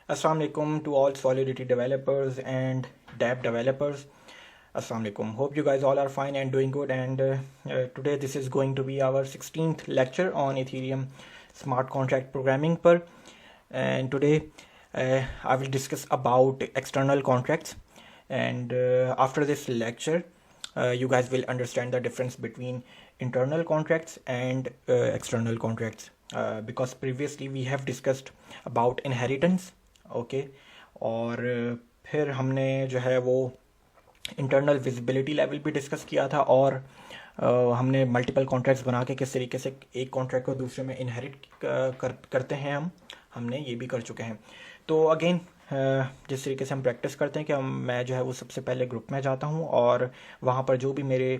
Assalamu alaikum to all Solidity developers and DApp developers. Assalamu alaikum. Hope you guys all are fine and doing good. And today this is going to be our 16th lecture on Ethereum smart contract programming per. And today I will discuss about external contracts. And after this lecture, you guys will understand the difference between internal contracts and external contracts. Because previously we have discussed about inheritance. Okay और फिर हमने जो है वो internal visibility level भी discuss किया था और हमने मल्टीपल कॉन्ट्रैक्ट्स बना के किस तरीके से एक कॉन्ट्रैक्ट को दूसरे में इनहेरिट करते हैं हमने ये भी कर चुके हैं। तो अगेन जिस तरीके से हम प्रैक्टिस करते हैं कि मैं जो है वो सबसे पहले ग्रुप में जाता हूँ और वहाँ पर जो भी मेरे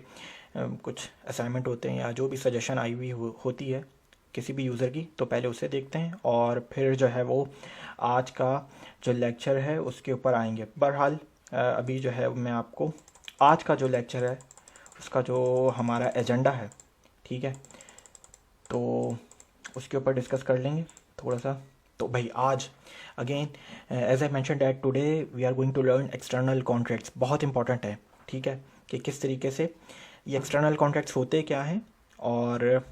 कुछ असाइनमेंट होते हैं या जो भी सजेशन आई हुई होती है किसी भी यूज़र की, तो पहले उसे देखते हैं और फिर जो है वो आज का जो लेक्चर है उसके ऊपर आएंगे। बहरहाल अभी जो है मैं आपको आज का जो लेक्चर है उसका जो हमारा एजेंडा है, ठीक है, तो उसके ऊपर डिस्कस कर लेंगे थोड़ा सा। तो भाई आज again as I mention that today we are going to learn external contracts. बहुत इंपॉर्टेंट है, ठीक है, कि किस तरीके से ये एक्सटर्नल कॉन्ट्रैक्ट्स होते क्या हैं और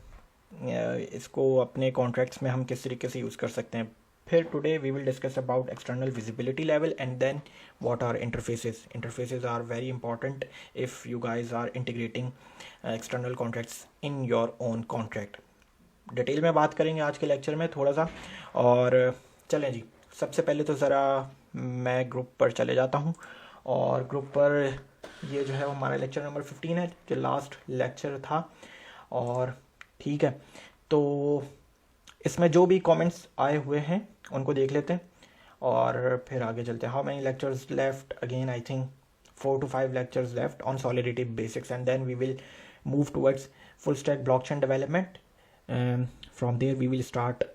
इसको अपने कॉन्ट्रैक्ट्स में हम किस तरीके से यूज़ कर सकते हैं। फिर today we will discuss about external visibility level and then what are interfaces. Interfaces are very important if you guys are integrating external contracts in your own contract. Detail में बात करेंगे आज के लेक्चर में थोड़ा सा। और चलें जी, सबसे पहले तो ज़रा मैं ग्रुप पर चले जाता हूँ और ग्रुप पर ये जो है हमारा लेक्चर नंबर 15 है जो लास्ट लेक्चर था। और ठीक है, तो इसमें जो भी कमेंट्स आए हुए हैं उनको देख लेते हैं और फिर आगे चलते हैं। How many lectures left? Again I think 4 to 5 lectures left on Solidity basics, and then we will move towards full stack blockchain development. From there we will start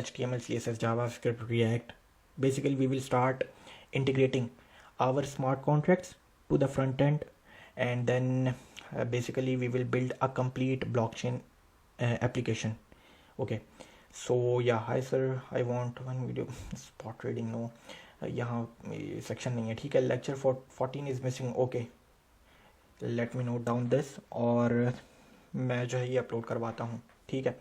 HTML, CSS, JavaScript, React. Basically we will start integrating our smart contracts to the front end, and then basically we will build a complete blockchain application. Okay, so yeah, hi sir, I want one video. Spot trading no, यहाँ section नहीं है, ठीक है। Lecture 14 is missing, okay, let me note down this और मैं जो है ये अपलोड करवाता हूँ, ठीक है।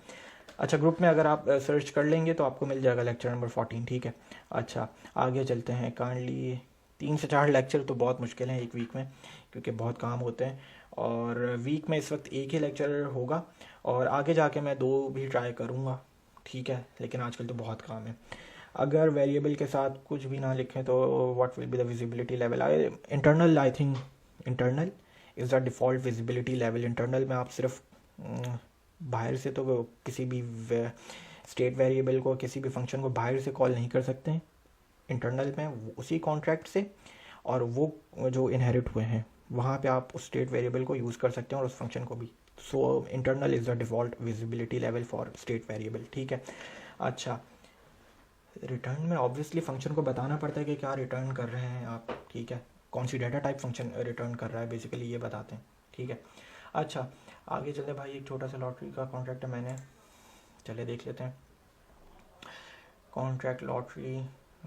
अच्छा, ग्रुप में अगर आप सर्च कर लेंगे तो आपको मिल जाएगा लेक्चर नंबर 14, ठीक है। अच्छा, आगे चलते हैं। काइंडली 3 से 4 लेक्चर तो बहुत मुश्किल है एक वीक में, क्योंकि बहुत काम होते हैं और वीक में इस वक्त एक ही लेक्चर होगा और आगे जाके मैं 2 भी ट्राई करूँगा, ठीक है, लेकिन आजकल तो बहुत काम है। अगर वेरिएबल के साथ कुछ भी ना लिखें तो what will be the visibility level? Internal, I think internal is the default visibility level. Internal में आप सिर्फ बाहर से तो किसी भी स्टेट वेरिएबल को, किसी भी फंक्शन को बाहर से कॉल नहीं कर सकते हैं। इंटरनल में उसी कॉन्ट्रैक्ट से और वो जो इनहेरिट हुए हैं वहाँ पे आप उस स्टेट वेरिएबल को यूज़ कर सकते हैं और उस फंक्शन को भी। So internal is the default visibility level for state variable, ठीक है। अच्छा, रिटर्न में ऑब्वियसली फंक्शन को बताना पड़ता है कि क्या रिटर्न कर रहे हैं आप, ठीक है, कौन सी डाटा टाइप फंक्शन रिटर्न कर रहा है, बेसिकली ये बताते हैं, ठीक है। अच्छा, आगे चलते भाई, एक छोटा सा लॉटरी का कॉन्ट्रैक्ट है, मैंने चले देख लेते हैं। Contract lottery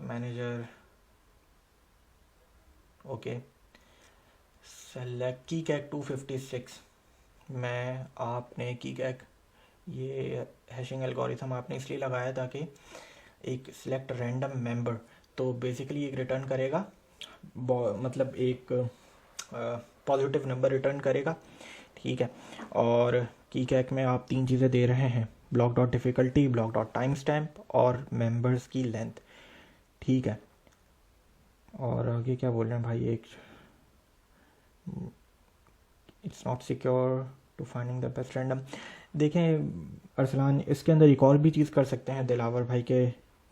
manager, okay, select की कैक 256। मैं आपने की कैक ये हैशिंग एल्गोरिथम आपने इसलिए लगाया ताकि एक सिलेक्ट रैंडम मेंबर, तो बेसिकली एक रिटर्न करेगा, मतलब एक पॉजिटिव नंबर रिटर्न करेगा, ठीक है। और की कैक में आप 3 चीज़ें दे रहे हैं, block dot difficulty, block dot time stamp और मेंबर्स की लेंथ, ठीक है। और आगे क्या बोल रहे हैं भाई, एक it's not secure to finding the best random. देखें अरसलान, इसके अंदर एक और भी चीज़ कर सकते हैं दिलावर भाई के,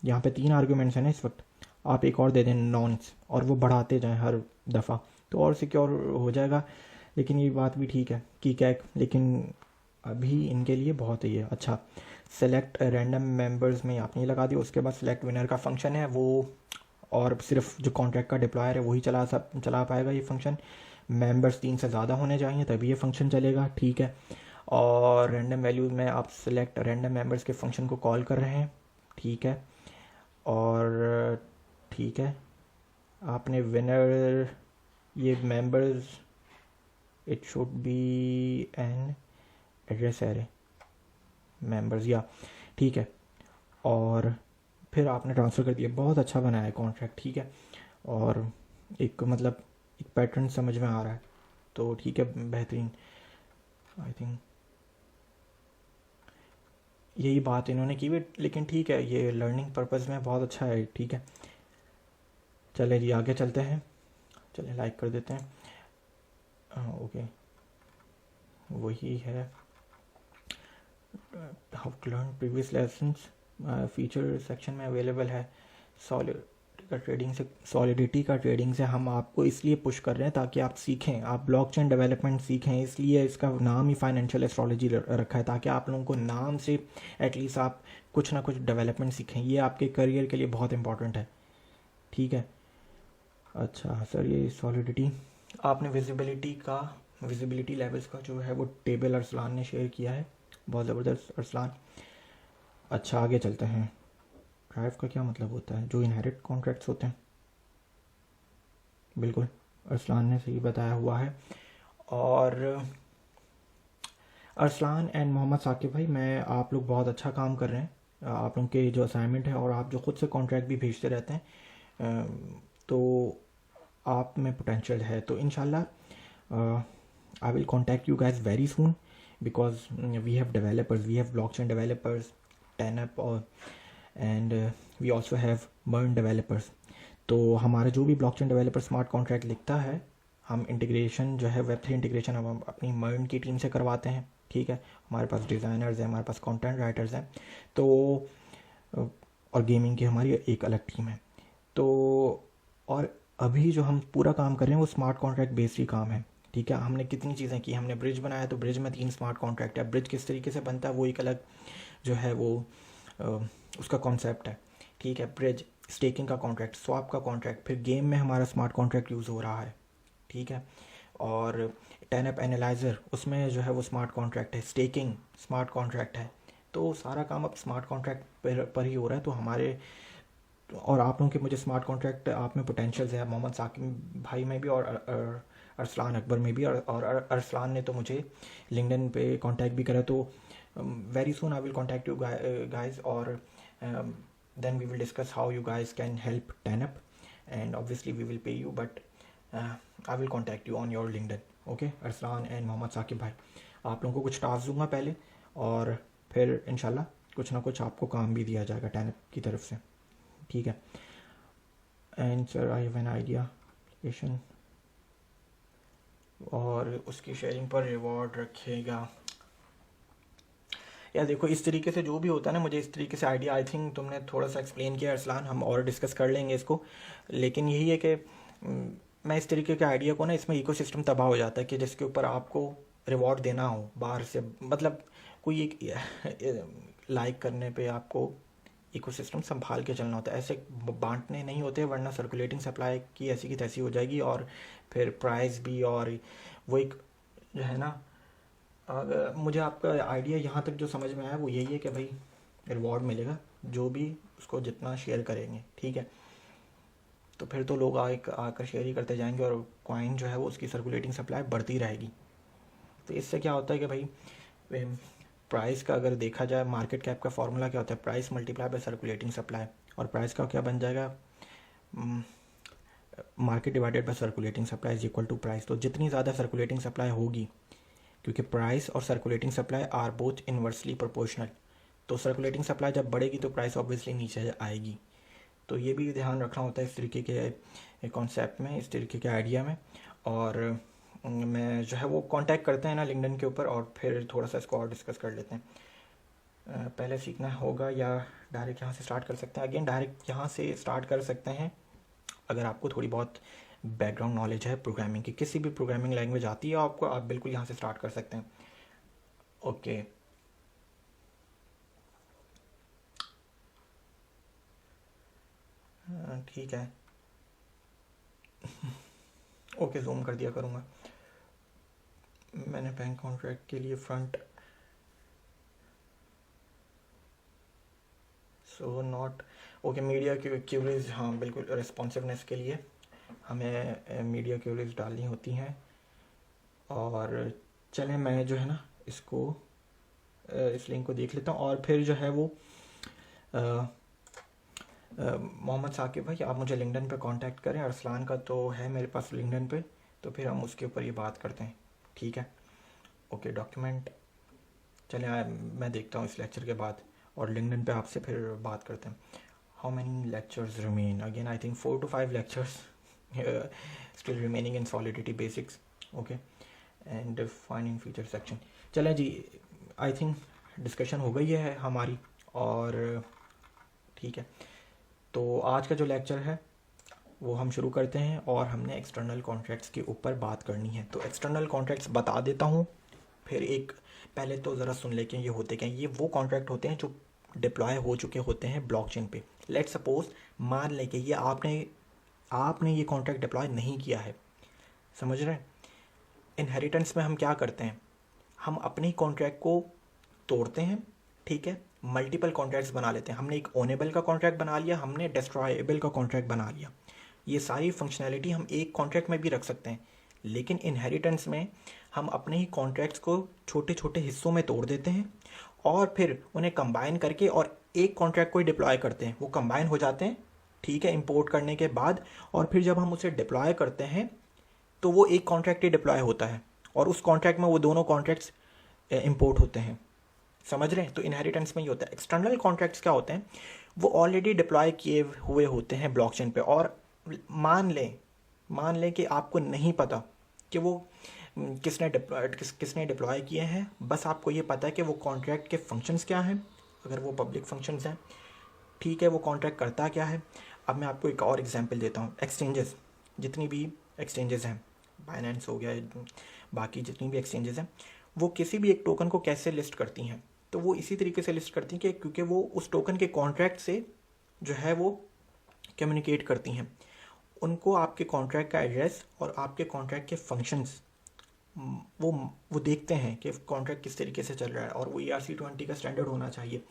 यहाँ पे 3 आर्गूमेंट्स हैं ना इस वक्त, आप एक और दे दें नॉन्स और वो बढ़ाते जाएं हर दफ़ा तो और सिक्योर हो जाएगा। लेकिन ये बात भी ठीक है कि कैक, लेकिन अभी इनके लिए बहुत ही है। अच्छा, सेलेक्ट रैंडम मेंबर्स में आपने लगा दिया, उसके बाद सेलेक्ट विनर का फंक्शन है वो, और सिर्फ जो कॉन्ट्रैक्ट का डिप्लॉयर है वही चला पाएगा ये फंक्शन। मेंबर्स 3 से ज़्यादा होने चाहिए तभी ये फंक्शन चलेगा, ठीक है। और रैंडम वैल्यूज़ में आप सेलेक्ट रैंडम मेंबर्स के फंक्शन को कॉल कर रहे हैं, ठीक है। और ठीक है, आपने विनर, ये members, it should be an address array members, या ठीक है, और फिर आपने ट्रांसफ़र कर दिया। बहुत अच्छा बनाया है कॉन्ट्रैक्ट, ठीक है, और एक मतलब एक पैटर्न समझ में आ रहा है, तो ठीक है, बेहतरीन। आई थिंक यही बात इन्होंने की भी, लेकिन ठीक है, ये लर्निंग पर्पज़ में बहुत अच्छा है, ठीक है। चले जी आगे चलते हैं, चले लाइक कर देते हैं। ओके, वही है, how to learn previous lessons feature section में अवेलेबल है। सॉलिड का ट्रेडिंग से, सॉलिडिटी का ट्रेडिंग से हम आपको इसलिए पुश कर रहे हैं ताकि आप सीखें, आप ब्लॉकचेन डेवलपमेंट सीखें, इसलिए इसका नाम ही फाइनेंशियल एस्ट्रोलॉजी रखा है, ताकि आप लोगों को नाम से एटलीस्ट आप कुछ ना कुछ डेवलपमेंट सीखें। ये आपके करियर के लिए बहुत इंपॉर्टेंट है, ठीक है। अच्छा सर, ये सॉलिडिटी आपने विजिबिलिटी लेवल्स का जो है वो टेबल अरसलान ने शेयर किया है, बहुत ज़बरदस्त अरसलान। अच्छा आगे चलते हैं। ड्राइव का क्या मतलब होता है? जो इनहेरिट कॉन्ट्रैक्ट्स होते हैं, बिल्कुल अरसलान ने सही बताया हुआ है। और अरसलान एंड मोहम्मद साकिब भाई, मैं आप लोग बहुत अच्छा काम कर रहे हैं, आप लोगों के जो असाइनमेंट है और आप जो ख़ुद से कॉन्ट्रैक्ट भी भेजते रहते हैं, तो आप में पोटेंशियल है, तो इंशाल्लाह I will contact you guys very soon, because we have developers, we have blockchain developers, TenUp, और and we also have MERN developers. तो हमारा जो भी ब्लॉकचेन डेवलपर स्मार्ट कॉन्ट्रैक्ट लिखता है, हम इंटीग्रेशन जो है वेब3 इंटीग्रेशन हम अपनी मर्न की टीम से करवाते हैं, ठीक है। हमारे पास डिज़ाइनर्स हैं, हमारे पास कंटेंट राइटर्स हैं, तो और गेमिंग की हमारी एक अलग टीम है। तो और अभी जो हम पूरा काम कर रहे हैं वो स्मार्ट कॉन्ट्रैक्ट बेस्ड ही काम है, ठीक है। हमने कितनी चीज़ें की, हमने ब्रिज बनाया, तो ब्रिज में 3 स्मार्ट कॉन्ट्रैक्ट है। ब्रिज किस तरीके से बनता है वो एक अलग जो है वो उसका कॉन्सेप्ट है, ठीक है। ब्रिज, स्टेकिंग का कॉन्ट्रैक्ट, स्वैप का कॉन्ट्रैक्ट, फिर गेम में हमारा स्मार्ट कॉन्ट्रैक्ट यूज़ हो रहा है, ठीक है। और टेनअप एनालाइज़र, उसमें जो है वो स्मार्ट कॉन्ट्रैक्ट है, स्टेकिंग स्मार्ट कॉन्ट्रैक्ट है। तो सारा काम अब स्मार्ट कॉन्ट्रैक्ट पर ही हो रहा है। तो हमारे और आप लोगों के मुझे स्मार्ट कॉन्ट्रैक्ट आप में पोटेंशियल्स है, मोहम्मद साकिब भाई में भी और अरसलान अकबर में भी, और अरसलान ने तो मुझे लिंक्डइन पे कांटेक्ट भी करा। तो very soon I will contact you guys, और then we will discuss how you guys can help TANUP, and obviously we will pay you, but I will contact you on your LinkedIn, okay। Arsalan and Mohammad Saqib भाई, आप लोगों को कुछ task दूंगा पहले, और फिर इंशाल्लाह कुछ ना कुछ आपको काम भी दिया जाएगा TANUP की तरफ से, ठीक है। And sir I have an idea application, और उसकी शेयरिंग पर रिवॉर्ड रखेगा। यार देखो, इस तरीके से जो भी होता है ना, मुझे इस तरीके से आइडिया, आई थिंक तुमने थोड़ा सा एक्सप्लेन किया अरसलान, हम और डिस्कस कर लेंगे इसको। लेकिन यही है कि मैं इस तरीके के आइडिया को ना, इसमें इकोसिस्टम तबाह हो जाता है कि जिसके ऊपर आपको रिवॉर्ड देना हो बाहर से, मतलब कोई एक लाइक करने पे आपको इकोसिस्टम संभाल के चलना होता है, ऐसे बांटने नहीं होते, वरना सर्कुलेटिंग सप्लाई की ऐसी की तैसी हो जाएगी, और फिर प्राइस भी, और वो एक जो है ना, अगर मुझे आपका आइडिया यहाँ तक जो समझ में आया वो यही है कि भाई रिवॉर्ड मिलेगा जो भी उसको जितना शेयर करेंगे, ठीक है। तो फिर तो लोग आकर शेयर ही करते जाएंगे, और कॉइन जो है वो उसकी सर्कुलेटिंग सप्लाई बढ़ती रहेगी। तो इससे क्या होता है कि भाई प्राइस का अगर देखा जाए, मार्केट कैप का फॉर्मूला क्या होता है, price multiply by circulating supply, और प्राइस का क्या बन जाएगा, market divided by circulating supply is equal to price. तो जितनी ज़्यादा सर्कुलेटिंग सप्लाई होगी, क्योंकि प्राइस और circulating supply are both inversely proportional, तो सर्कुलेटिंग सप्लाई जब बढ़ेगी तो प्राइस ऑब्वियसली नीचे आएगी। तो ये भी ध्यान रखना होता है इस तरीके के कॉन्सेप्ट में, इस तरीके के आइडिया में। और मैं जो है वो कांटेक्ट करते हैं ना लिंक्डइन के ऊपर, और फिर थोड़ा सा इसको और डिस्कस कर लेते हैं। पहले सीखना होगा या डायरेक्ट यहाँ से स्टार्ट कर सकते हैं? अगेन डायरेक्ट यहाँ से स्टार्ट कर सकते हैं अगर आपको थोड़ी बहुत बैकग्राउंड नॉलेज है प्रोग्रामिंग की, किसी भी प्रोग्रामिंग लैंग्वेज आती है आपको, आप बिल्कुल यहाँ से स्टार्ट कर सकते हैं, ओके। ठीक है, ओके, जूम कर दिया करूँगा। मैंने बैंक कॉन्ट्रैक्ट के लिए front, so not okay, media queries, हाँ बिल्कुल, रिस्पॉन्सिवनेस के लिए हमें मीडिया क्यूरीज डालनी होती हैं। और चलें, मैं जो है ना इसको इस लिंक को देख लेता हूँ, और फिर जो है वो मोहम्मद साकिब भाई, आप मुझे लिंक्डइन पे कांटेक्ट करें। अरसलान का तो है मेरे पास लिंक्डइन पे, तो फिर हम उसके ऊपर ये बात करते हैं, ठीक है। ओके, डॉक्यूमेंट, चलें मैं देखता हूँ इस लेक्चर के बाद, और लिंक्डइन पे आपसे फिर बात करते हैं। How many lectures remain? Again I think 4 to 5 lectures still remaining in solidity basics, okay, and finding feature section. चलें जी, आई थिंक डिस्कशन हो गई है हमारी, और ठीक है, तो आज का जो लेक्चर है वो हम शुरू करते हैं, और हमने एक्सटर्नल कॉन्ट्रैक्ट्स के ऊपर बात करनी है। तो एक्सटर्नल कॉन्ट्रैक्ट्स बता देता हूँ, फिर एक पहले तो ज़रा सुन लेके ये होते क्या हैं। ये वो कॉन्ट्रैक्ट होते हैं जो डिप्लॉय हो चुके होते हैं ब्लॉकचेन पे। लेट्स सपोज, मान लें कि ये आपने ये कॉन्ट्रैक्ट डिप्लॉय नहीं किया है, समझ रहे हैं। इनहेरिटेंस में हम क्या करते हैं, हम अपने ही कॉन्ट्रैक्ट को तोड़ते हैं, ठीक है, मल्टीपल कॉन्ट्रैक्ट्स बना लेते हैं। हमने एक ओनेबल का कॉन्ट्रैक्ट बना लिया, हमने डिस्ट्रॉयबल का कॉन्ट्रैक्ट बना लिया। ये सारी फंक्शनैलिटी हम एक कॉन्ट्रैक्ट में भी रख सकते हैं, लेकिन इनहेरिटेंस में हम अपने ही कॉन्ट्रैक्ट्स को छोटे छोटे हिस्सों में तोड़ देते हैं, और फिर उन्हें कंबाइन करके और एक कॉन्ट्रैक्ट को ही डिप्लॉय करते हैं। वो कंबाइन हो जाते हैं, ठीक है, इंपोर्ट करने के बाद, और फिर जब हम उसे डिप्लॉय करते हैं तो वो एक कॉन्ट्रैक्ट ही डिप्लॉय होता है, और उस कॉन्ट्रैक्ट में वो दोनों कॉन्ट्रैक्ट्स इंपोर्ट होते हैं, समझ रहे हैं। तो इनहेरिटेंस में ही होता है। एक्सटर्नल कॉन्ट्रैक्ट्स क्या होते हैं, वो ऑलरेडी डिप्लॉय किए हुए होते हैं ब्लॉकचेन पे, और मान लें कि आपको नहीं पता कि वो किसने डिप्लॉय किए हैं, बस आपको ये पता है कि वो कॉन्ट्रैक्ट के फंक्शंस क्या हैं, अगर वो पब्लिक फंक्शंस हैं, ठीक है, वो कॉन्ट्रैक्ट करता क्या है। अब मैं आपको एक और एग्जांपल देता हूँ। एक्सचेंजेस, जितनी भी एक्सचेंजेस हैं, बाइनेंस हो गया, बाकी जितनी भी एक्सचेंजेस हैं, वो किसी भी एक टोकन को कैसे लिस्ट करती हैं, तो वो इसी तरीके से लिस्ट करती हैं कि क्योंकि वो उस टोकन के कॉन्ट्रैक्ट से जो है वो कम्युनिकेट करती हैं। उनको आपके कॉन्ट्रैक्ट का एड्रेस और आपके कॉन्ट्रैक्ट के फंक्शंस वो देखते हैं कि कॉन्ट्रैक्ट किस तरीके से चल रहा है, और वो ERC20 का स्टैंडर्ड होना चाहिए,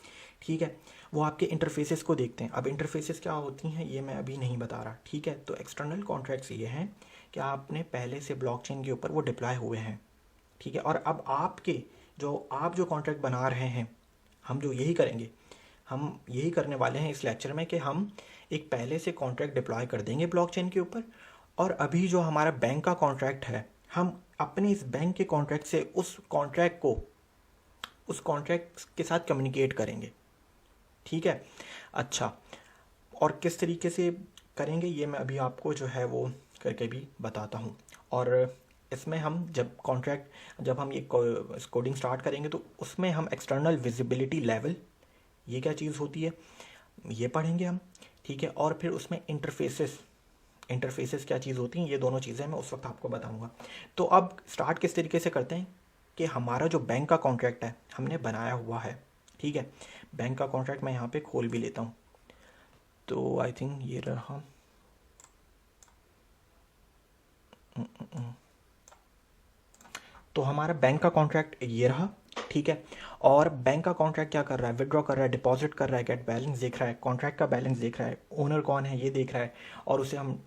ठीक है। वो आपके इंटरफेसेस को देखते हैं। अब इंटरफेसेस क्या होती हैं ये मैं अभी नहीं बता रहा, ठीक है। तो एक्सटर्नल कॉन्ट्रैक्ट्स ये हैं कि आपने पहले से ब्लॉकचेन के ऊपर वो डिप्लॉय हुए हैं, ठीक है, और अब आप जो कॉन्ट्रैक्ट बना रहे हैं, हम जो यही करेंगे, हम यही करने वाले हैं इस लेक्चर में, कि हम एक पहले से कॉन्ट्रैक्ट डिप्लॉय कर देंगे ब्लॉकचेन के ऊपर, और अभी जो हमारा बैंक का कॉन्ट्रैक्ट है, हम अपने इस बैंक के कॉन्ट्रैक्ट से उस कॉन्ट्रैक्ट के साथ कम्युनिकेट करेंगे, ठीक है। अच्छा, और किस तरीके से करेंगे ये मैं अभी आपको जो है वो करके भी बताता हूँ। और इसमें हम जब हम ये कोडिंग स्टार्ट करेंगे, तो उसमें हम एक्सटर्नल विजिबिलिटी लेवल, ये क्या चीज़ होती है, ये पढ़ेंगे हम, ठीक है। और फिर उसमें इंटरफेसेस क्या चीज़ होती हैं, ये दोनों चीज़ें मैं उस वक्त आपको बताऊंगा। तो अब स्टार्ट किस तरीके से करते हैं कि हमारा जो बैंक का कॉन्ट्रैक्ट है हमने बनाया हुआ है, ठीक है। बैंक का कॉन्ट्रैक्ट मैं यहाँ पे खोल भी लेता हूँ, तो आई थिंक ये रहा। तो हमारा बैंक का कॉन्ट्रैक्ट ये रहा, ठीक है। और बैंक का कॉन्ट्रैक्ट क्या कर रहा है, विड्रॉ कर रहा है, डिपॉजिट कर रहा है, गेट बैलेंस देख रहा है, कॉन्ट्रैक्ट का बैलेंस देख रहा है, ओनर कौन है ये देख रहा है, और उसे हम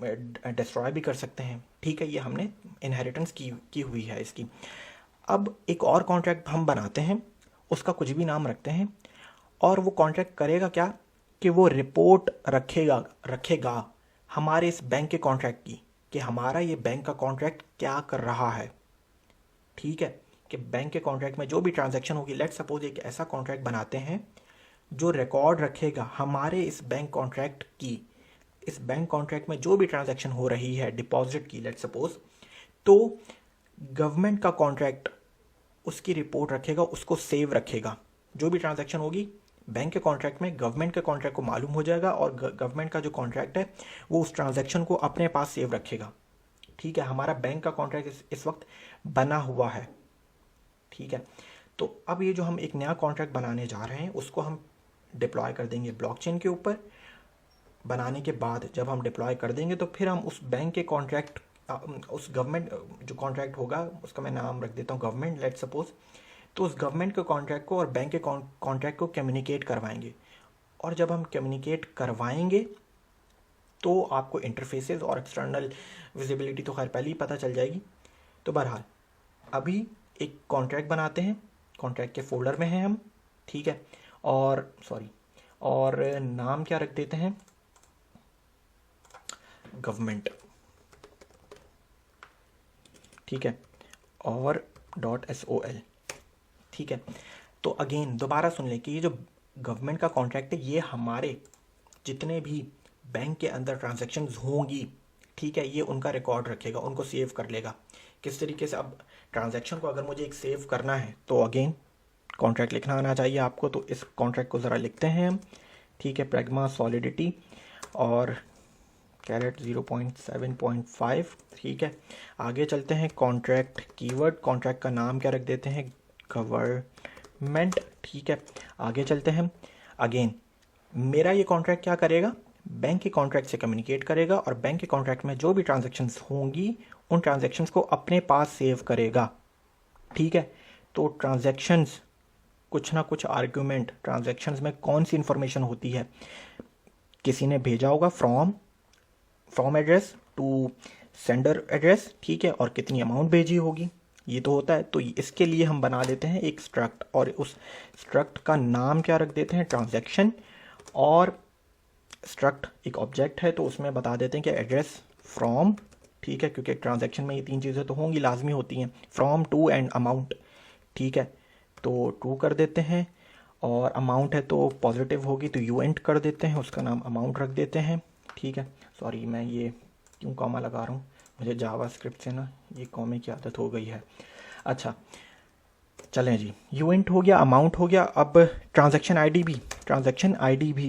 डिस्ट्रॉय भी कर सकते हैं, ठीक है। ये हमने इनहेरिटेंस की हुई है इसकी। अब एक और कॉन्ट्रैक्ट हम बनाते हैं, उसका कुछ भी नाम रखते हैं, और वो कॉन्ट्रैक्ट करेगा क्या कि वो रिपोर्ट रखेगा हमारे इस बैंक के कॉन्ट्रैक्ट की, कि हमारा ये बैंक का कॉन्ट्रैक्ट क्या कर रहा है, ठीक है। कि बैंक के कॉन्ट्रैक्ट में जो भी ट्रांजैक्शन होगी, लेट्स सपोज एक ऐसा कॉन्ट्रैक्ट बनाते हैं जो रिकॉर्ड रखेगा हमारे इस बैंक कॉन्ट्रैक्ट की, इस बैंक कॉन्ट्रैक्ट में जो भी ट्रांजैक्शन हो रही है डिपॉजिट की, लेट्स सपोज, तो गवर्नमेंट का कॉन्ट्रैक्ट उसकी रिपोर्ट रखेगा, उसको सेव रखेगा। जो भी ट्रांजैक्शन होगी बैंक के कॉन्ट्रैक्ट में, गवर्नमेंट के कॉन्ट्रैक्ट को मालूम हो जाएगा, और गवर्नमेंट का जो कॉन्ट्रैक्ट है वो उस ट्रांजैक्शन को अपने पास सेव रखेगा, ठीक है। हमारा बैंक का कॉन्ट्रैक्ट इस वक्त बना हुआ है, ठीक है। तो अब ये जो हम एक नया कॉन्ट्रैक्ट बनाने जा रहे हैं, उसको हम डिप्लॉय कर देंगे ब्लॉकचेन के ऊपर। बनाने के बाद जब हम डिप्लॉय कर देंगे, तो फिर हम उस बैंक के कॉन्ट्रैक्ट, उस गवर्नमेंट जो कॉन्ट्रैक्ट होगा उसका मैं नाम रख देता हूँ गवर्नमेंट, लेट सपोज, तो उस गवर्नमेंट के कॉन्ट्रैक्ट को और बैंक के कॉन्ट्रैक्ट को कम्युनिकेट करवाएंगे, और जब हम कम्युनिकेट करवाएंगे तो आपको इंटरफेसेस और एक्सटर्नल विजिबिलिटी तो खैर पहले ही पता चल जाएगी। तो बहरहाल अभी एक कॉन्ट्रैक्ट बनाते हैं, कॉन्ट्रैक्ट के फोल्डर में हैं हम, ठीक है। और नाम क्या रख देते हैं, गवर्नमेंट, ठीक है, और .sol, ठीक है। तो अगेन दोबारा सुन लें कि ये जो गवर्नमेंट का कॉन्ट्रैक्ट है ये हमारे जितने भी बैंक के अंदर ट्रांजैक्शंस होंगी, ठीक है, ये उनका रिकॉर्ड रखेगा, उनको सेव कर लेगा। किस तरीके से, अब ट्रांजैक्शन को अगर मुझे एक सेव करना है तो अगेन कॉन्ट्रैक्ट लिखना आना चाहिए आपको। तो इस कॉन्ट्रैक्ट को ज़रा लिखते हैं हम, ठीक है, प्रैग्मा सॉलिडिटी और कैरेट 0.7.5, ठीक है। आगे चलते हैं, कॉन्ट्रैक्ट कीवर्ड, कॉन्ट्रैक्ट का नाम क्या रख देते हैं, गवर्नमेंट, ठीक है। आगे चलते हैं, अगेन मेरा ये कॉन्ट्रैक्ट क्या करेगा, बैंक के कॉन्ट्रैक्ट से कम्युनिकेट करेगा और बैंक के कॉन्ट्रैक्ट में जो भी ट्रांजैक्शंस होंगी उन ट्रांजैक्शंस को अपने पास सेव करेगा, ठीक है। तो ट्रांजैक्शंस कुछ ना कुछ आर्ग्यूमेंट, ट्रांजैक्शंस में कौन सी इंफॉर्मेशन होती है, किसी ने भेजा होगा from address to sender address, ठीक है, और कितनी अमाउंट भेजी होगी, ये तो होता है। तो इसके लिए हम बना देते हैं एक स्ट्रक्ट और उस स्ट्रक्ट का नाम क्या रख देते हैं, ट्रांजैक्शन। और स्ट्रक्ट एक ऑब्जेक्ट है तो उसमें बता देते हैं कि एड्रेस फ्रॉम, ठीक है, क्योंकि ट्रांजैक्शन में ये तीन चीज़ें तो होंगी, लाजमी होती हैं, फ्रॉम, टू एंड अमाउंट, ठीक है। तो टू कर देते हैं और अमाउंट है तो पॉजिटिव होगी तो यूएंट कर देते हैं, उसका नाम अमाउंट रख देते हैं, ठीक है। सॉरी मैं ये क्यों कॉमा लगा रहा हूँ, मुझे जावास्क्रिप्ट से ना ये कॉमे की आदत हो गई है। अच्छा चलें जी, यूएंट हो गया, अमाउंट हो गया। अब ट्रांजैक्शन आईडी भी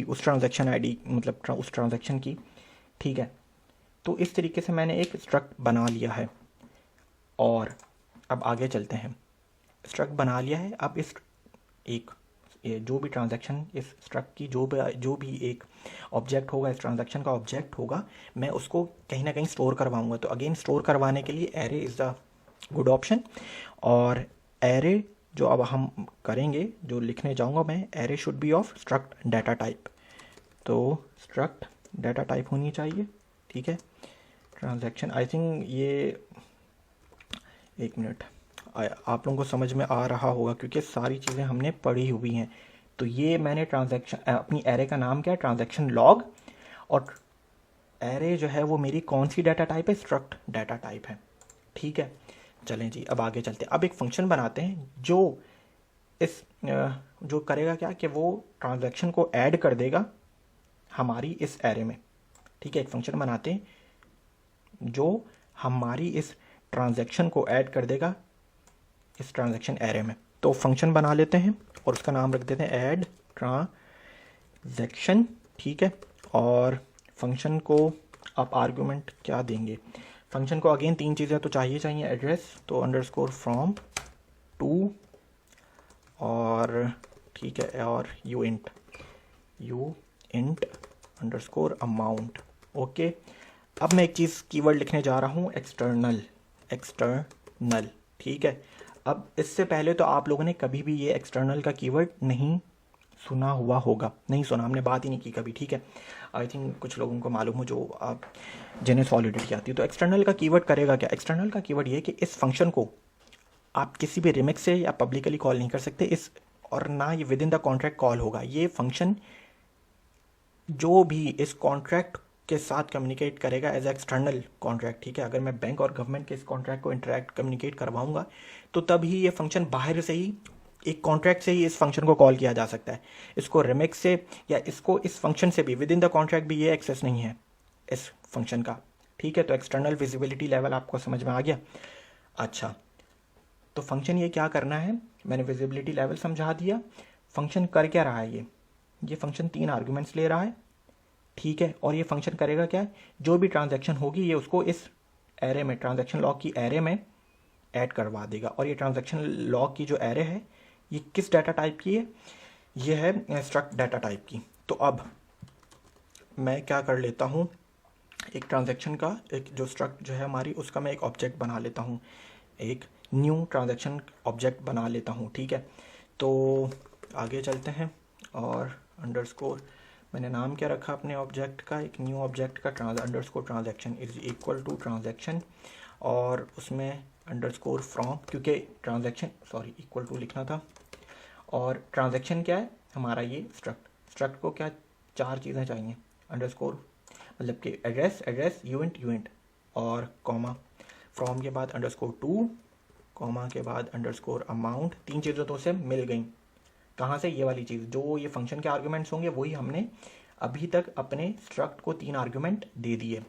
उस ट्रांजैक्शन आईडी मतलब उस ट्रांजैक्शन की, ठीक है। तो इस तरीके से मैंने एक स्ट्रक्ट बना लिया है और अब आगे चलते हैं। स्ट्रक्ट बना लिया है, अब इस एक ये जो भी ट्रांजैक्शन इस स्ट्रक्ट की जो भी एक ऑब्जेक्ट होगा, इस ट्रांजैक्शन का ऑब्जेक्ट होगा, मैं उसको कहीं ना कहीं स्टोर करवाऊंगा। तो अगेन स्टोर करवाने के लिए array is the good option. और एरे जो अब हम करेंगे, जो लिखने जाऊंगा मैं, array should be of struct data type. तो स्ट्रक्ट डाटा टाइप होनी चाहिए, ठीक है। ट्रांजैक्शन, आई थिंक ये एक मिनट, आप लोगों को समझ में आ रहा होगा क्योंकि सारी चीज़ें हमने पढ़ी हुई हैं। तो ये मैंने ट्रांजैक्शन, अपनी एरे का नाम क्या है, ट्रांजैक्शन लॉग, और एरे जो है वो मेरी कौन सी डाटा टाइप है, स्ट्रक्ट डाटा टाइप है, ठीक है। चलें जी अब आगे चलते हैं। अब एक फंक्शन बनाते हैं जो करेगा क्या कि वो ट्रांजैक्शन को ऐड कर देगा हमारी इस एरे में, ठीक है। एक फंक्शन बनाते हैं जो हमारी इस ट्रांजैक्शन को ऐड कर देगा इस ट्रांजैक्शन एरे में। तो फंक्शन बना लेते हैं और उसका नाम रख देते हैं ऐड ट्रांजैक्शन, ठीक है। और फंक्शन को आप आर्गुमेंट क्या देंगे, फंक्शन को अगेन तीन चीज़ें तो चाहिए, एड्रेस तो अंडरस्कोर फ्रॉम, टू, और ठीक है, और यूइंट अंडरस्कोर अमाउंट, ओके। अब मैं एक चीज़ कीवर्ड लिखने जा रहा हूँ, एक्सटर्नल, ठीक है। अब इससे पहले तो आप लोगों ने कभी भी ये एक्सटर्नल का कीवर्ड नहीं सुना हुआ होगा, नहीं सुना, हमने बात ही नहीं की कभी, ठीक है। आई थिंक कुछ लोगों को मालूम हो जो आप जिन्हें सॉलिडिटी आती है। तो एक्सटर्नल का कीवर्ड करेगा क्या, एक्सटर्नल का कीवर्ड ये कि इस फंक्शन को आप किसी भी रिमिक्स से या पब्लिकली कॉल नहीं कर सकते, इस और ना ये with in the contract call होगा। ये फंक्शन जो भी इस कॉन्ट्रैक्ट के साथ कम्युनिकेट करेगा एज एक्सटर्नल कॉन्ट्रैक्ट, ठीक है। अगर मैं बैंक और गवर्नमेंट के इस कॉन्ट्रैक्ट को इंटरेक्ट कम्युनिकेट करवाऊंगा तो तब ही ये फंक्शन बाहर से ही एक कॉन्ट्रैक्ट से ही इस फंक्शन को कॉल किया जा सकता है। इसको रिमिक्स से या इसको इस फंक्शन से भी विद इन द कॉन्ट्रैक्ट भी ये एक्सेस नहीं है इस फंक्शन का, ठीक है। तो एक्सटर्नल विजिबिलिटी लेवल आपको समझ में आ गया। अच्छा, तो फंक्शन ये क्या करना है, मैंने विजिबिलिटी लेवल समझा दिया। फंक्शन कर क्या रहा है, ये फंक्शन 3 आर्ग्यूमेंट्स ले रहा है, ठीक है। और ये फंक्शन करेगा क्या, जो भी ट्रांजैक्शन होगी ये उसको इस एरे में, ट्रांजैक्शन लॉग की एरे में ऐड करवा देगा। और ये ट्रांजैक्शन लॉग की जो एरे है ये किस डाटा टाइप की है, ये है स्ट्रक्ट डाटा टाइप की। तो अब मैं क्या कर लेता हूँ, एक ट्रांजैक्शन का एक जो स्ट्रक्ट जो है हमारी, उसका मैं एक ऑब्जेक्ट बना लेता हूँ, एक न्यू ट्रांजैक्शन ऑब्जेक्ट बना लेता हूँ, ठीक है। तो आगे चलते हैं और अंडरस्कोर मैंने नाम क्या रखा अपने ऑब्जेक्ट का, एक न्यू ऑब्जेक्ट का underscore transaction is equal to transaction, और उसमें अंडरस्कोर फ्रॉम, क्योंकि ट्रांजैक्शन सॉरी इक्वल टू लिखना था। और ट्रांजैक्शन क्या है हमारा, ये स्ट्रक्ट को क्या 4 चीज़ें चाहिए, अंडरस्कोर मतलब कि एड्रेस यूएंट और कॉमा, फ्रॉम के बाद अंडरस्कोर टू, कॉमा के बाद अंडरस्कोर अमाउंट। 3 चीज़ें तो उसे मिल गई। कहाँ से, ये वाली चीज़, जो ये फंक्शन के आर्ग्यूमेंट्स होंगे वही हमने अभी तक अपने स्ट्रक्ट को 3 आर्ग्यूमेंट दे दिए।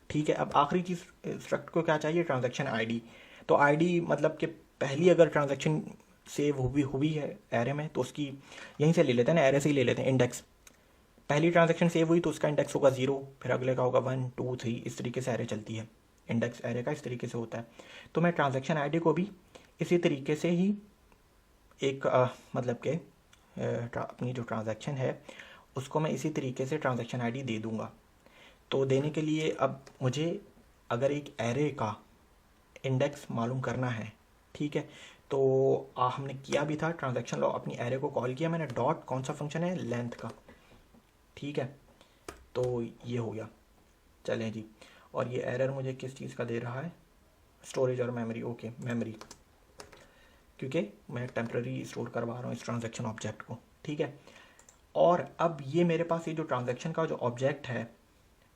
ठीक है, अब आखिरी चीज़ स्ट्रक्ट को क्या चाहिए, ट्रांजैक्शन आईडी। तो आईडी मतलब कि पहली अगर ट्रांजैक्शन सेव हुई है एरे में तो उसकी यहीं से ले लेते हैं ना, एरे से ही ले लेते हैं इंडेक्स। पहली ट्रांजैक्शन सेव हुई तो उसका इंडेक्स होगा 0, फिर अगले का होगा 1 2 3, इस तरीके से एरे चलती है। इंडेक्स एरे का इस तरीके से होता है। तो मैं ट्रांजैक्शन आईडी को भी इसी तरीके से ही एक मतलब कि अपनी जो ट्रांजैक्शन है उसको मैं इसी तरीके से ट्रांजैक्शन आईडी दे दूंगा। तो देने के लिए अब मुझे अगर एक एरे का इंडेक्स मालूम करना है, ठीक है, तो हमने किया भी था ट्रांजैक्शन लॉग, अपनी एरे को कॉल किया मैंने, डॉट कौन सा फंक्शन है, लेंथ का। ठीक है, तो ये हो गया। चलें जी, और ये एरर मुझे किस चीज़ का दे रहा है, स्टोरेज और मेमोरी। ओके, मेमोरी, क्योंकि मैं टेम्पररी स्टोर करवा रहा हूँ इस ट्रांजैक्शन ऑब्जेक्ट को। ठीक है, और अब ये मेरे पास ये जो ट्रांजैक्शन का जो ऑब्जेक्ट है,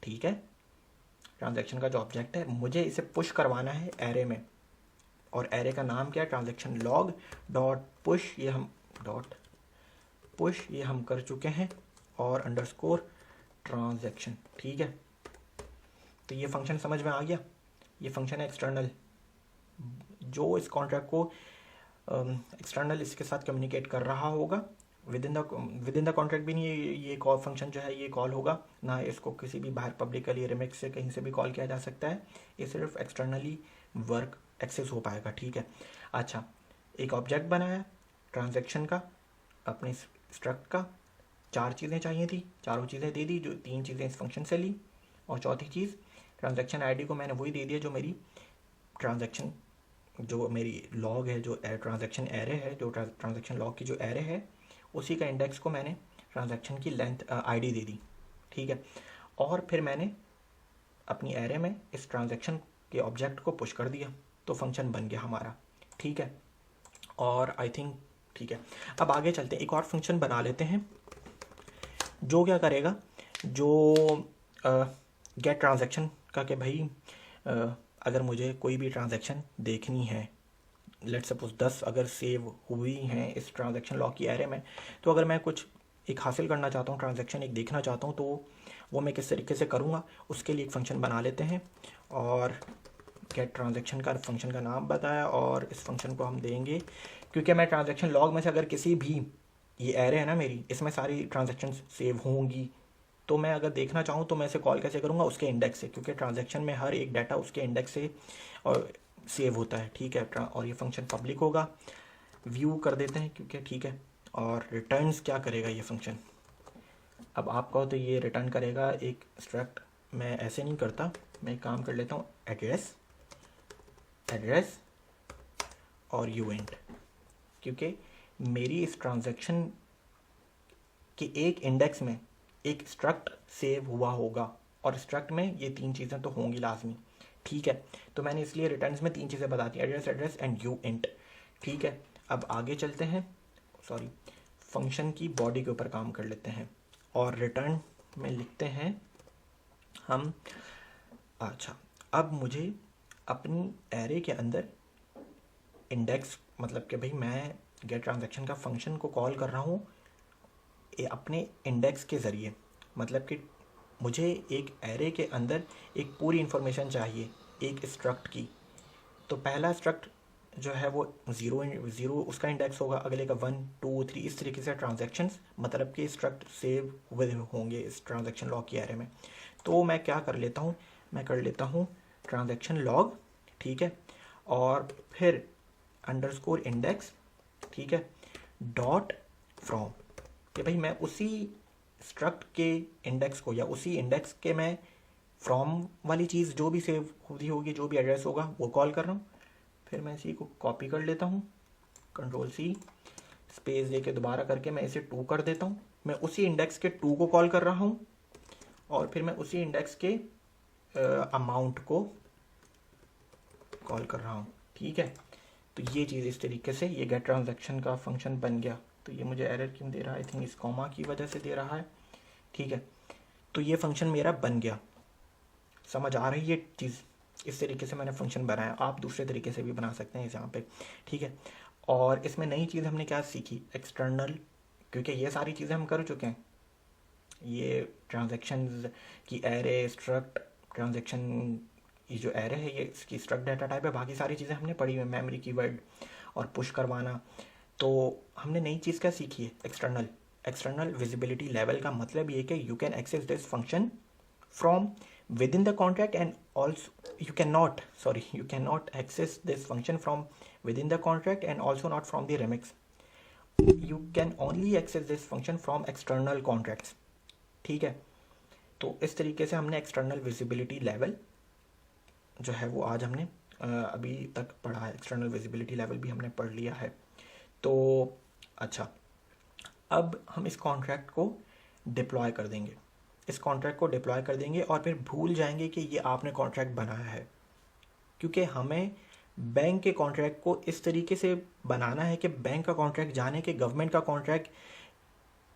ठीक है, ट्रांजैक्शन का जो ऑब्जेक्ट है मुझे इसे पुश करवाना है एरे में, और एरे का नाम क्या है, ट्रांजैक्शन लॉग डॉट पुश, ये हम डॉट पुश ये हम कर चुके हैं, और अंडरस्कोर ट्रांजैक्शन। ठीक है, तो ये फंक्शन समझ में आ गया। ये फंक्शन है एक्सटर्नल, जो इस कॉन्ट्रैक्ट को एक्सटर्नल इसके साथ कम्युनिकेट कर रहा होगा। विद इन द कॉन्ट्रैक्ट भी नहीं ये कॉल फंक्शन जो है ये कॉल होगा ना, इसको किसी भी बाहर पब्लिकली रिमिक्स से कहीं से भी कॉल किया जा सकता है। ये सिर्फ एक्सटर्नली वर्क एक्सेस हो पाएगा। ठीक है, अच्छा, एक ऑब्जेक्ट बनाया ट्रांजैक्शन का अपने स्ट्रक्ट का, 4 चीज़ें चाहिए थी, चारों चीज़ें दे दी, जो 3 चीज़ें इस फंक्शन से ली, और चौथी चीज़ ट्रांजैक्शन आईडी को मैंने वही दे दिया जो मेरी ट्रांजैक्शन, जो मेरी लॉग है, जो ट्रांजैक्शन एरे है, जो ट्रांजैक्शन लॉग की जो एरे है उसी का इंडेक्स को मैंने ट्रांजैक्शन की लेंथ आईडी दे दी। ठीक है, और फिर मैंने अपनी एरे में इस ट्रांजैक्शन के ऑब्जेक्ट को पुश कर दिया, तो फंक्शन बन गया हमारा। ठीक है, और आई थिंक ठीक है, अब आगे चलते हैं, एक और फंक्शन बना लेते हैं जो क्या करेगा, जो गेट ट्रांजैक्शन का, कि भाई अगर मुझे कोई भी ट्रांजैक्शन देखनी है, लेट सपोज 10 अगर सेव हुई हैं इस ट्रांजैक्शन लॉग की एरे में, तो अगर मैं कुछ एक हासिल करना चाहता हूँ, ट्रांजैक्शन एक देखना चाहता हूँ, तो वो मैं किस तरीके से करूँगा, उसके लिए एक फ़ंक्शन बना लेते हैं। और गेट ट्रांजैक्शन का फंक्शन का नाम बताया, और इस फंक्शन को हम देंगे, क्योंकि मैं ट्रांजैक्शन लॉग में से अगर किसी भी, ये एरे है ना मेरी, इसमें सारी ट्रांजैक्शन सेव होंगी, तो मैं अगर देखना चाहूँ तो मैं इसे कॉल कैसे करूँगा, उसके इंडेक्स से, क्योंकि ट्रांजैक्शन में हर एक डाटा उसके इंडेक्स से और सेव होता है। ठीक है, और ये फंक्शन पब्लिक होगा, व्यू कर देते हैं क्योंकि ठीक है, और रिटर्न्स क्या करेगा ये फंक्शन, अब आप कहो तो ये रिटर्न करेगा एक स्ट्रक्ट। मैं ऐसे नहीं करता, मैं एक काम कर लेता हूँ, एड्रेस और यूएंट, क्योंकि मेरी इस ट्रांजैक्शन के एक इंडेक्स में एक स्ट्रक्ट सेव हुआ होगा, और स्ट्रक्ट में ये 3 चीज़ें तो होंगी लाजमी। ठीक है, तो मैंने इसलिए रिटर्न्स में 3 चीज़ें बता दी, एड्रेस एंड यूएंट। ठीक है, अब आगे चलते हैं, सॉरी, फंक्शन की बॉडी के ऊपर काम कर लेते हैं, और रिटर्न में लिखते हैं हम। अच्छा, अब मुझे अपनी एरे के अंदर इंडेक्स, मतलब कि भाई मैं गेट ट्रांजैक्शन का फंक्शन को कॉल कर रहा हूँ अपने इंडेक्स के ज़रिए, मतलब कि मुझे एक एरे के अंदर एक पूरी इन्फॉर्मेशन चाहिए एक स्ट्रक्ट की। तो पहला स्ट्रक्ट जो है वो 0 उसका इंडेक्स होगा, अगले का 1 2 3, इस तरीके से ट्रांजैक्शंस, मतलब कि स्ट्रक्ट सेव हुए होंगे इस ट्रांजैक्शन लॉग की एरे में। तो मैं क्या कर लेता हूँ, मैं कर लेता हूँ ट्रांजैक्शन लॉग, ठीक है, और फिर अंडरस्कोर इंडेक्स, ठीक है, डॉट फ्रॉम, कि भाई मैं उसी स्ट्रक्ट के इंडेक्स को, या उसी इंडेक्स के मैं फ्रॉम वाली चीज़ जो भी सेव हुई होगी, जो भी एड्रेस होगा वो कॉल कर रहा हूँ। फिर मैं इसी को कॉपी कर लेता हूँ, कंट्रोल C स्पेस दे के दोबारा करके मैं इसे 2 कर देता हूँ, मैं उसी इंडेक्स के टू को कॉल कर रहा हूँ और फिर मैं उसी इंडेक्स के अमाउंट को कॉल कर रहा हूँ। ठीक है, तो ये चीज़ इस तरीके से ये गेट ट्रांजैक्शन का फंक्शन बन गया। तो ये मुझे एरर क्यों दे रहा है, आई थिंक इस कॉमा की वजह से दे रहा है। ठीक है, तो ये फंक्शन मेरा बन गया। समझ आ रही है चीज़? इस तरीके से मैंने फंक्शन बनाया, आप दूसरे तरीके से भी बना सकते हैं इस यहाँ पे। ठीक है, और इसमें नई चीज़ हमने क्या सीखी, एक्सटर्नल, क्योंकि ये सारी चीज़ें हम कर चुके हैं। ये ट्रांजैक्शंस की एरे, स्ट्रक्ट, ट्रांजैक्शन, ये जो एरे है ये इसकी स्ट्रक्ट डाटा टाइप है। बाकी सारी चीज़ें हमने पढ़ी हुई, मेमोरी कीवर्ड और पुश करवाना। तो हमने नई चीज़ क्या सीखी है, एक्सटर्नल। एक्सटर्नल विजिबिलिटी लेवल का मतलब ये कि you can access this function from within the contract and also you cannot access this function from within the contract and also not from the remix. You can only access this function from external contracts. ठीक है, तो इस तरीके से हमने external visibility level जो है वो आज हमने अभी तक पढ़ा है। एक्सटर्नल विजिबिलिटी लेवल भी हमने पढ़ लिया है। तो अच्छा, अब हम इस कॉन्ट्रैक्ट को डिप्लॉय कर देंगे, इस कॉन्ट्रैक्ट को डिप्लॉय कर देंगे और फिर भूल जाएंगे कि ये आपने कॉन्ट्रैक्ट बनाया है, क्योंकि हमें बैंक के कॉन्ट्रैक्ट को इस तरीके से बनाना है कि बैंक का कॉन्ट्रैक्ट जाने के गवर्नमेंट का कॉन्ट्रैक्ट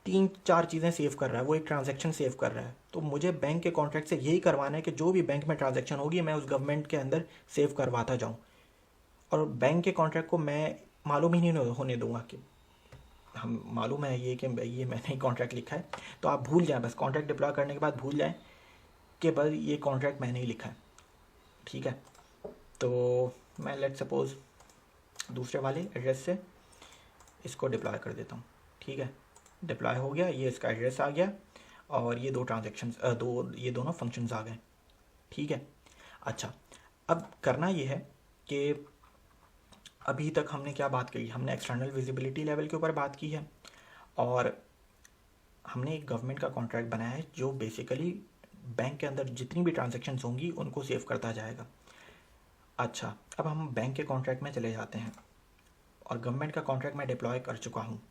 3-4 चीज़ें सेव कर रहा है, वो एक ट्रांजैक्शन सेव कर रहा है। तो मुझे बैंक के कॉन्ट्रैक्ट से यही करवाना है कि जो भी बैंक में ट्रांजैक्शन होगी मैं उस गवर्नमेंट के अंदर सेव करवाता जाऊँ, और बैंक के कॉन्ट्रैक्ट को मैं मालूम ही नहीं होने दूंगा कि हम मालूम है ये कि ये मैंने ही कॉन्ट्रैक्ट लिखा है। तो आप भूल जाएं, बस कॉन्ट्रैक्ट डिप्लॉय करने के बाद भूल जाएं कि बस ये कॉन्ट्रैक्ट मैंने ही लिखा है। ठीक है, तो मैं लेट सपोज दूसरे वाले एड्रेस से इसको डिप्लॉय कर देता हूँ। ठीक है, डिप्लॉय हो गया, ये इसका एड्रेस आ गया और ये दो ट्रांजेक्शन्स ये दोनों फंक्शंस आ गए। ठीक है, अच्छा, अब करना ये है कि अभी तक हमने क्या बात की, हमने एक्सटर्नल विजिबिलिटी लेवल के ऊपर बात की है और हमने एक गवर्नमेंट का कॉन्ट्रैक्ट बनाया है जो बेसिकली बैंक के अंदर जितनी भी ट्रांजैक्शंस होंगी उनको सेव करता जाएगा। अच्छा, अब हम बैंक के कॉन्ट्रैक्ट में चले जाते हैं और गवर्नमेंट का कॉन्ट्रैक्ट मैं डिप्लॉय कर चुका हूँ।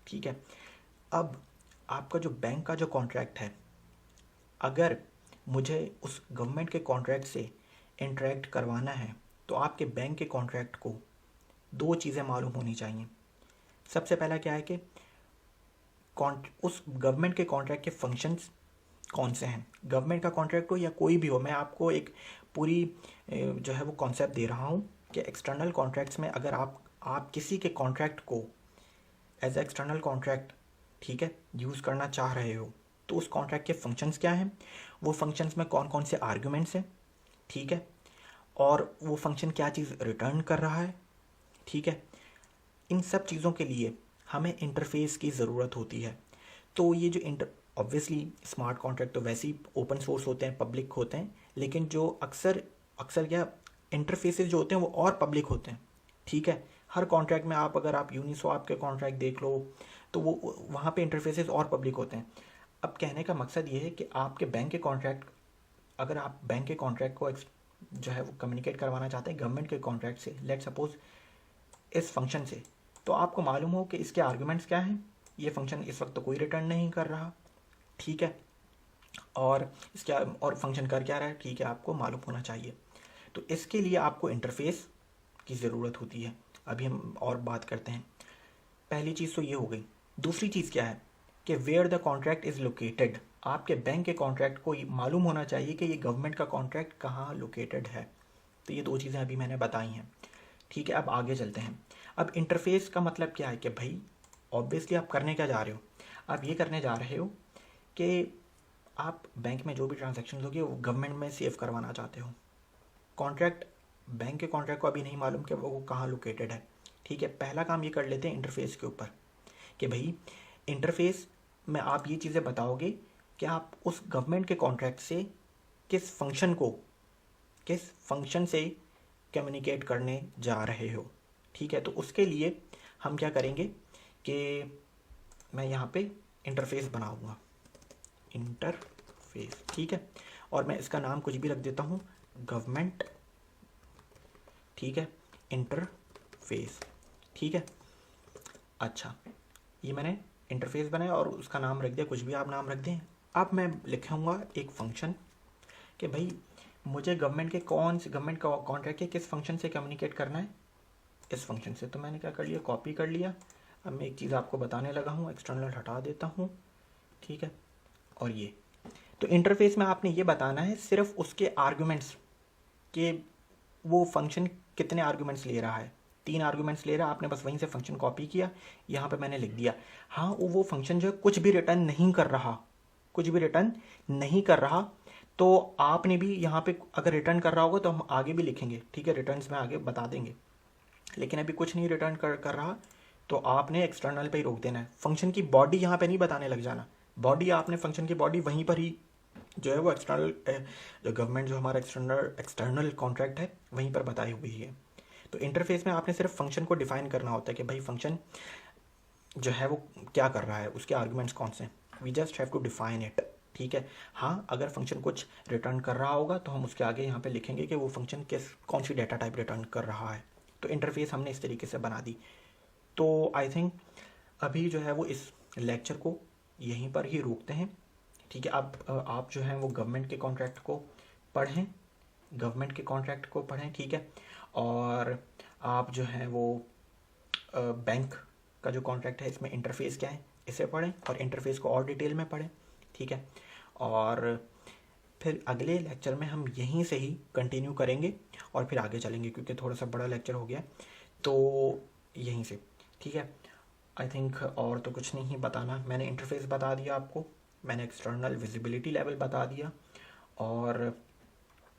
ठीक है, अब आपका जो बैंक का जो कॉन्ट्रैक्ट है, अगर मुझे उस गवर्नमेंट के कॉन्ट्रैक्ट से इंटरेक्ट करवाना है तो आपके बैंक के कॉन्ट्रैक्ट को दो चीज़ें मालूम होनी चाहिए। सबसे पहला क्या है कि उस गवर्नमेंट के कॉन्ट्रैक्ट के फंक्शंस कौन से हैं। गवर्नमेंट का कॉन्ट्रैक्ट हो या कोई भी हो, मैं आपको एक पूरी जो है वो कॉन्सेप्ट दे रहा हूँ कि एक्सटर्नल कॉन्ट्रैक्ट्स में अगर आप किसी के कॉन्ट्रैक्ट को एज एक्सटर्नल कॉन्ट्रैक्ट, ठीक है, यूज़ करना चाह रहे हो तो उस कॉन्ट्रैक्ट के फंक्शंस क्या हैं, वो फंक्शंस में कौन कौन से आर्ग्यूमेंट्स हैं, ठीक है, और वो फंक्शन क्या चीज़ रिटर्न कर रहा है। ठीक है, इन सब चीज़ों के लिए हमें इंटरफेस की ज़रूरत होती है। तो ये जो ऑब्वियसली स्मार्ट कॉन्ट्रैक्ट तो वैसे ही ओपन सोर्स होते हैं, पब्लिक होते हैं, लेकिन जो अक्सर क्या इंटरफेसेस जो होते हैं वो और पब्लिक होते हैं। ठीक है, हर कॉन्ट्रैक्ट में अगर आप यूनिस्वैप के कॉन्ट्रैक्ट देख लो तो वो वहाँ पे इंटरफेसेस और पब्लिक होते हैं। अब कहने का मकसद ये है कि आपके बैंक के कॉन्ट्रैक्ट, अगर आप बैंक के कॉन्ट्रैक्ट को जो है वो कम्युनिकेट करवाना चाहते हैं गवर्नमेंट के कॉन्ट्रैक्ट से, लेट सपोज इस फंक्शन से, तो आपको मालूम हो कि इसके आर्गुमेंट्स क्या हैं। ये फंक्शन इस वक्त तो कोई रिटर्न नहीं कर रहा, ठीक है, और इसका और फंक्शन कर क्या रहा है, ठीक है, आपको मालूम होना चाहिए। तो इसके लिए आपको इंटरफेस की ज़रूरत होती है। अभी हम और बात करते हैं। पहली चीज़ तो ये हो गई। दूसरी चीज़ क्या है कि where the contract is located. आपके बैंक के कॉन्ट्रैक्ट को मालूम होना चाहिए कि ये गवर्नमेंट का कॉन्ट्रैक्ट कहाँ लोकेटेड है। तो ये दो चीज़ें अभी मैंने बताई हैं। ठीक है, अब आगे चलते हैं। अब इंटरफेस का मतलब क्या है कि भाई ऑब्वियसली आप करने क्या जा रहे हो, आप ये करने जा रहे हो कि आप बैंक में जो भी ट्रांजैक्शन होगी वो गवर्नमेंट में सेव करवाना चाहते हो। कॉन्ट्रैक्ट, बैंक के कॉन्ट्रैक्ट को अभी नहीं मालूम कि वो कहाँ लोकेटेड है। ठीक है, पहला काम ये कर लेते हैं इंटरफेस के ऊपर कि भाई इंटरफेस में आप ये चीज़ें बताओगे कि आप उस गवर्नमेंट के कॉन्ट्रैक्ट से किस फंक्शन से कम्युनिकेट करने जा रहे हो। ठीक है, तो उसके लिए हम क्या करेंगे कि मैं यहाँ पे इंटरफेस बनाऊँगा, इंटरफेस, ठीक है, और मैं इसका नाम कुछ भी रख देता हूँ, गवर्नमेंट, ठीक है, इंटरफेस, ठीक है। अच्छा, ये मैंने इंटरफेस बनाया और उसका नाम रख दिया, कुछ भी आप नाम रख दें। अब मैं लिखूँगा एक फंक्शन कि भाई मुझे गवर्नमेंट का कॉन्ट्रैक्ट के किस फंक्शन से कम्युनिकेट करना है, इस फंक्शन से। तो मैंने क्या कर लिया, कॉपी कर लिया। अब मैं एक चीज़ आपको बताने लगा हूँ, एक्सटर्नल हटा देता हूँ, ठीक है। और ये तो इंटरफेस में आपने ये बताना है सिर्फ उसके आर्गुमेंट्स के, वो फंक्शन कितने आर्गुमेंट्स ले रहा है। 3 आर्गुमेंट्स ले रहा है, आपने बस वहीं से फंक्शन कॉपी किया, यहाँ पे मैंने लिख दिया। हाँ, वो फंक्शन जो है कुछ भी रिटर्न नहीं कर रहा, कुछ भी रिटर्न नहीं कर रहा, तो आपने भी यहाँ पे अगर रिटर्न कर रहा होगा तो हम आगे भी लिखेंगे, ठीक है, रिटर्न्स में आगे बता देंगे। लेकिन अभी कुछ नहीं रिटर्न कर रहा, तो आपने एक्सटर्नल पे ही रोक देना है। फंक्शन की बॉडी यहाँ पे नहीं बताने लग जाना। बॉडी आपने फंक्शन की बॉडी वहीं पर ही जो है वो एक्सटर्नल, जो गवर्नमेंट जो हमारा एक्सटर्नल कॉन्ट्रैक्ट है वहीं पर बताई हुई है। तो इंटरफेस में आपने सिर्फ फंक्शन को डिफाइन करना होता है कि भाई फंक्शन जो है वो क्या कर रहा है, उसके आर्गुमेंट्स कौन से। We just have to define it, ठीक है। हाँ, अगर फंक्शन कुछ रिटर्न कर रहा होगा तो हम उसके आगे यहाँ पे लिखेंगे कि वो फंक्शन कौन सी डेटा टाइप रिटर्न कर रहा है। तो इंटरफेस हमने इस तरीके से बना दी। तो आई थिंक अभी जो है वो इस लेक्चर को यहीं पर ही रोकते हैं, ठीक है। आप जो है वो गवर्नमेंट के कॉन्ट्रैक्ट को पढ़ें, ठीक है। और आप जो है वो बैंक का जो कॉन्ट्रैक्ट है इसमें इंटरफेस क्या है इसे पढ़ें, और इंटरफेस को और डिटेल में पढ़ें, ठीक है। और फिर अगले लेक्चर में हम यहीं से ही कंटिन्यू करेंगे और फिर आगे चलेंगे, क्योंकि थोड़ा सा बड़ा लेक्चर हो गया, तो यहीं से, ठीक है। आई थिंक और तो कुछ नहीं बताना। मैंने इंटरफेस बता दिया आपको, मैंने एक्सटर्नल विजिबिलिटी लेवल बता दिया, और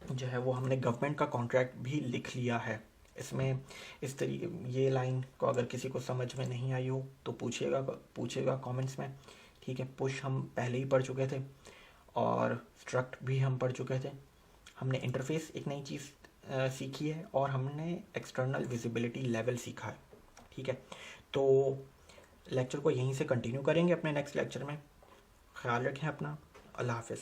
जो है वो हमने गवर्नमेंट का कॉन्ट्रैक्ट भी लिख लिया है। इसमें इस तरीके, ये लाइन को अगर किसी को समझ में नहीं आई हो तो पूछेगा कमेंट्स में, ठीक है। पुश हम पहले ही पढ़ चुके थे और स्ट्रक्ट भी हम पढ़ चुके थे। हमने इंटरफेस एक नई चीज़ सीखी है, और हमने एक्सटर्नल विजिबिलिटी लेवल सीखा है, ठीक है। तो लेक्चर को यहीं से कंटिन्यू करेंगे अपने नेक्स्ट लेक्चर में। ख्याल रखें अपना। अल्लाह हाफिज़।